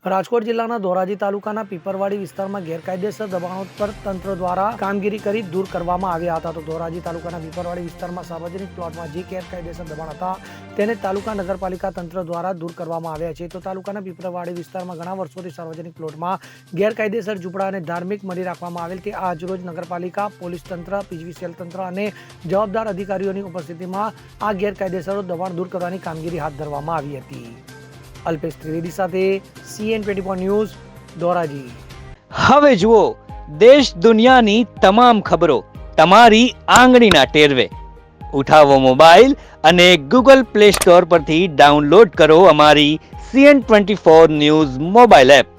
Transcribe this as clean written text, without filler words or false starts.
રાજકોટ જિલ્લાના ધોરાજી તાલુકાના પીપરવાડી વિસ્તારમાં ગેરકાયદેસર દબાણો પર તંત્ર દ્વારા કામગીરી કરી દૂર કરવામાં આવ્યા હતા. તો ધોરાજી તાલુકાના પીપરવાડી વિસ્તારમાં સાર્વજનિક પ્લોટમાં જે ગેરકાયદેસર દબાણ હતા તેને તાલુકા નગરપાલિકા તંત્ર દ્વારા દૂર કરવામાં આવ્યા છે. તો તાલુકાના પીપરવાડી વિસ્તારમાં ઘણા વર્ષોથી સાર્વજનિક પ્લોટમાં ગેરકાયદેસર ઝૂંપડા અને ધાર્મિક મળી રાખવામાં આવેલ કે આજરોજ નગરપાલિકા, પોલીસ તંત્ર, પીજીવીસીએલ તંત્ર અને જવાબદાર અધિકારીઓની ઉપસ્થિતિમાં આ ગેરકાયદેસર દબાણ દૂર કરવાની કામગીરી હાથ ધરવામાં આવી હતી. અલ્પેશ ત્રિવેદી સાથે CN24 ન્યૂઝ, ધોરાજી. હવે જુઓ દેશ દુનિયાની તમામ ખબરો તમારી આંગળીના ટેરવે. ઉઠાવો મોબાઈલ અને Google Play Store પરથી ડાઉનલોડ કરો અમારી CN24 ન્યૂઝ મોબાઈલ એપ.